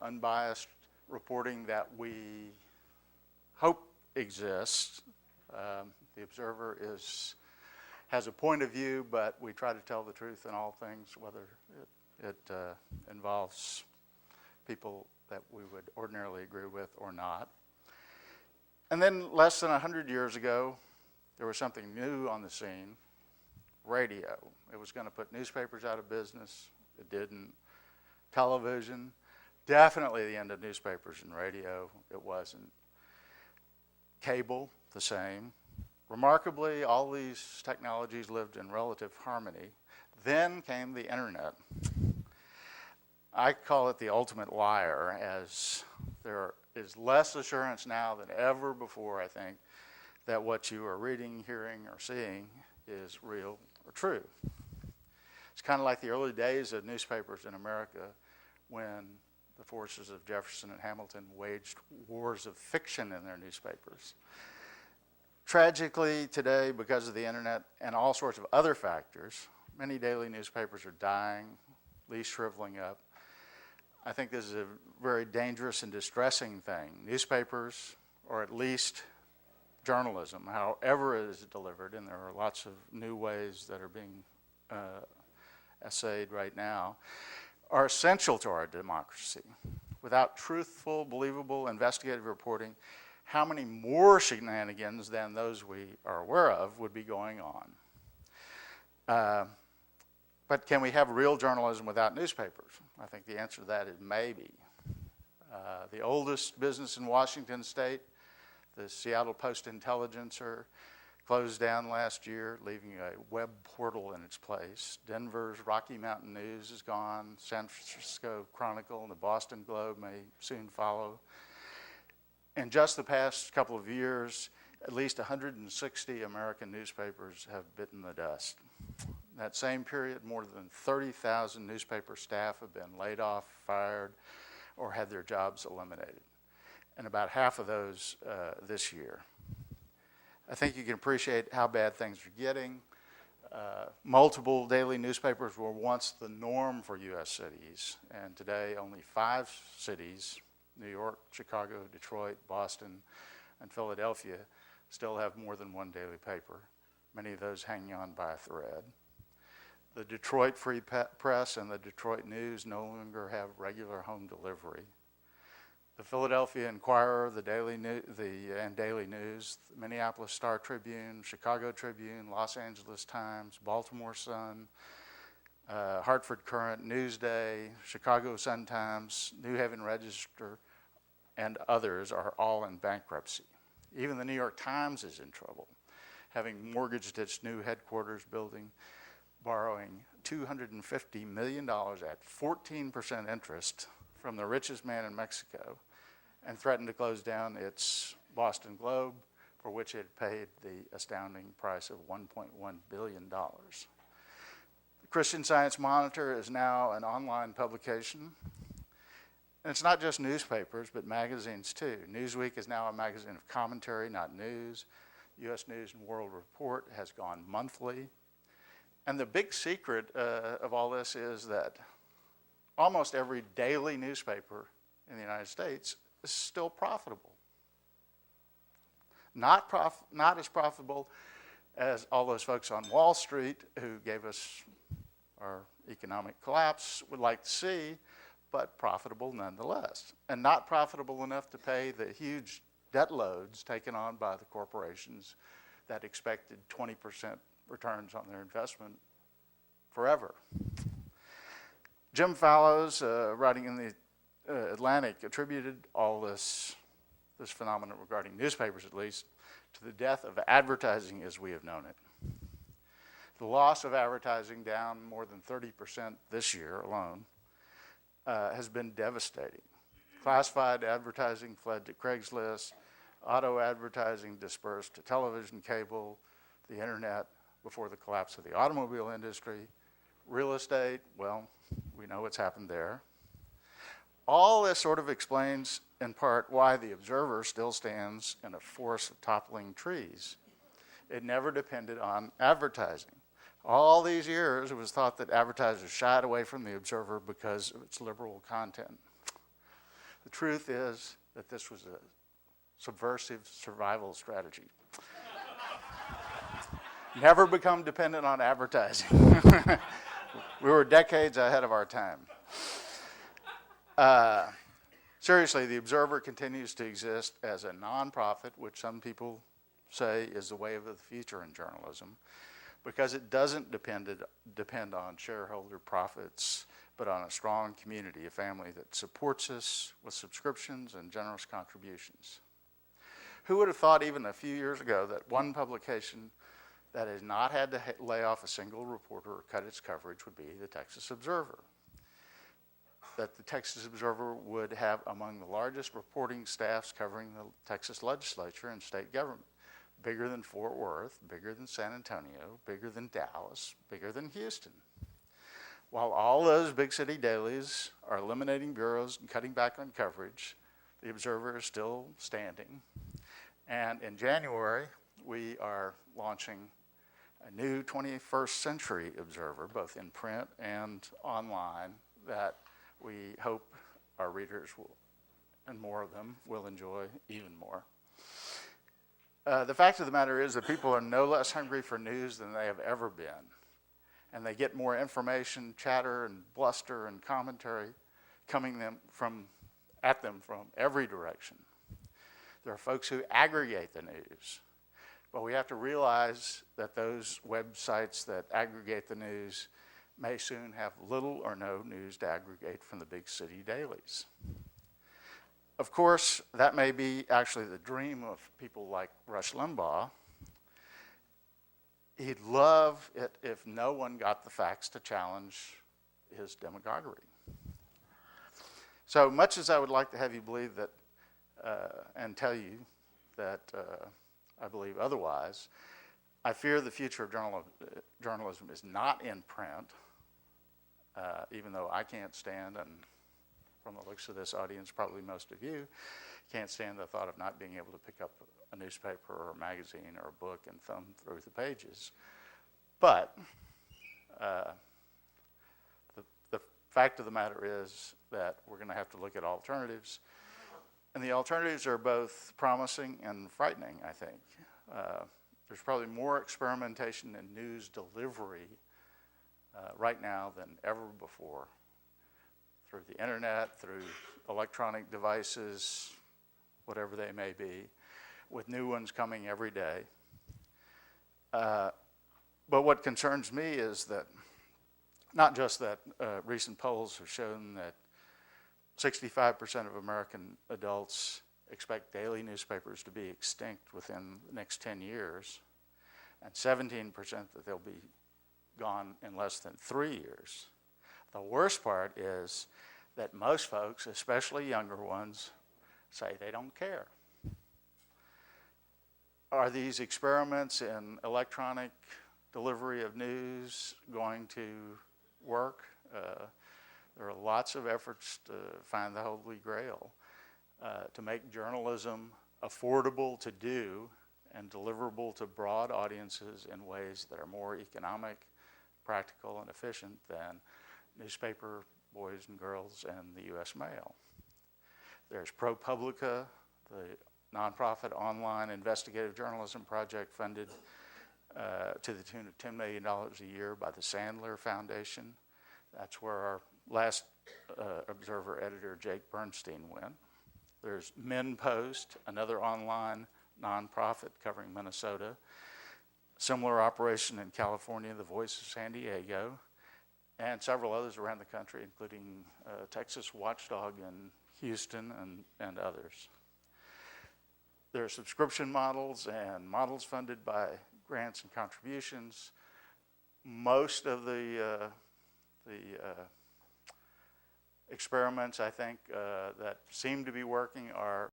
unbiased reporting that we hope exists. The Observer has a point of view, but we try to tell the truth in all things, whether it involves people that we would ordinarily agree with or not. And then less than 100 years ago, there was something new on the scene, radio. It was going to put newspapers out of business. It didn't. Television, definitely the end of newspapers and radio. It wasn't. Cable, the same. Remarkably, all these technologies lived in relative harmony. Then came the internet. I call it the ultimate liar, as there is less assurance now than ever before, I think, that what you are reading, hearing, or seeing is real or true. It's kind of like the early days of newspapers in America when the forces of Jefferson and Hamilton waged wars of fiction in their newspapers. Tragically, today, because of the internet and all sorts of other factors, many daily newspapers are dying, at least shriveling up. I think this is a very dangerous and distressing thing. Newspapers, or at least journalism, however it is delivered, and there are lots of new ways that are being essayed right now, are essential to our democracy. Without truthful, believable, investigative reporting, how many more shenanigans than those we are aware of would be going on? But can we have real journalism without newspapers? I think the answer to that is maybe. The oldest business in Washington State, the Seattle Post-Intelligencer, closed down last year, leaving a web portal in its place. Denver's Rocky Mountain News is gone. San Francisco Chronicle and the Boston Globe may soon follow. In just the past couple of years, at least 160 American newspapers have bitten the dust. In that same period, more than 30,000 newspaper staff have been laid off, fired, or had their jobs eliminated, and about half of those this year. I think you can appreciate how bad things are getting. Multiple daily newspapers were once the norm for U.S. cities, and today only 5 cities, New York, Chicago, Detroit, Boston, and Philadelphia, still have more than one daily paper, many of those hanging on by a thread. The Detroit Free Press and the Detroit News no longer have regular home delivery. The Philadelphia Inquirer, the Daily News, the Minneapolis Star-Tribune, Chicago Tribune, Los Angeles Times, Baltimore Sun, Hartford Courant, Newsday, Chicago Sun-Times, New Haven Register, and others are all in bankruptcy. Even the New York Times is in trouble, having mortgaged its new headquarters building, borrowing $250 million at 14% interest from the richest man in Mexico, and threatened to close down its Boston Globe, for which it paid the astounding price of $1.1 billion. The Christian Science Monitor is now an online publication. And it's not just newspapers, but magazines too. Newsweek is now a magazine of commentary, not news. U.S. News and World Report has gone monthly. And the big secret of all this is that almost every daily newspaper in the United States is still profitable. Not as profitable as all those folks on Wall Street who gave us our economic collapse would like to see, but profitable nonetheless. And not profitable enough to pay the huge debt loads taken on by the corporations that expected 20% returns on their investment forever. Jim Fallows, writing in the Atlantic, attributed all this phenomenon regarding newspapers, at least, to the death of advertising as we have known it. The loss of advertising, down more than 30% this year alone, has been devastating. Classified advertising fled to Craigslist. Auto advertising dispersed to television, cable, the internet before the collapse of the automobile industry. Real estate, well, we know what's happened there. All this sort of explains, in part, why the Observer still stands in a forest of toppling trees. It never depended on advertising. All these years, it was thought that advertisers shied away from the Observer because of its liberal content. The truth is that this was a subversive survival strategy. Never become dependent on advertising. We were decades ahead of our time. Seriously, the Observer continues to exist as a nonprofit, which some people say is the wave of the future in journalism, because it doesn't depend on shareholder profits, but on a strong community, a family that supports us with subscriptions and generous contributions. Who would have thought even a few years ago that one publication that has not had to lay off a single reporter or cut its coverage would be the Texas Observer? That the Texas Observer would have among the largest reporting staffs covering the Texas legislature and state government, bigger than Fort Worth, bigger than San Antonio, bigger than Dallas, bigger than Houston. While all those big city dailies are eliminating bureaus and cutting back on coverage, the Observer is still standing. And in January, we are launching a new 21st Century Observer, both in print and online, that we hope our readers will, and more of them, will enjoy even more. The fact of the matter is that people are no less hungry for news than they have ever been. And they get more information, chatter, and bluster, and commentary coming at them from every direction. There are folks who aggregate the news. But we have to realize that those websites that aggregate the news may soon have little or no news to aggregate from the big city dailies. Of course, that may be actually the dream of people like Rush Limbaugh. He'd love it if no one got the facts to challenge his demagoguery. So much as I would like to have you believe that, and tell you that I believe otherwise, I fear the future of journalism is not in print, even though I can't stand, and from the looks of this audience, probably most of you, can't stand the thought of not being able to pick up a newspaper or a magazine or a book and thumb through the pages. But the fact of the matter is that we're going to have to look at alternatives. And the alternatives are both promising and frightening, I think. There's probably more experimentation in news delivery right now than ever before, through the internet, through electronic devices, whatever they may be, with new ones coming every day. But what concerns me is that, not just that recent polls have shown that 65% of American adults expect daily newspapers to be extinct within the next 10 years, and 17% that they'll be gone in less than 3 years. The worst part is that most folks, especially younger ones, say they don't care. Are these experiments in electronic delivery of news going to work? There are lots of efforts to find the Holy Grail, to make journalism affordable to do and deliverable to broad audiences in ways that are more economic, practical, and efficient than newspaper boys and girls and the U.S. mail. There's ProPublica, the nonprofit online investigative journalism project funded to the tune of $10 million a year by the Sandler Foundation. That's where our last Observer editor, Jake Bernstein, went. There's MinnPost, another online nonprofit covering Minnesota. Similar operation in California, the Voice of San Diego, and several others around the country, including Texas Watchdog in Houston and others. There are subscription models and models funded by grants and contributions. Most of the experiments, I think, that seem to be working are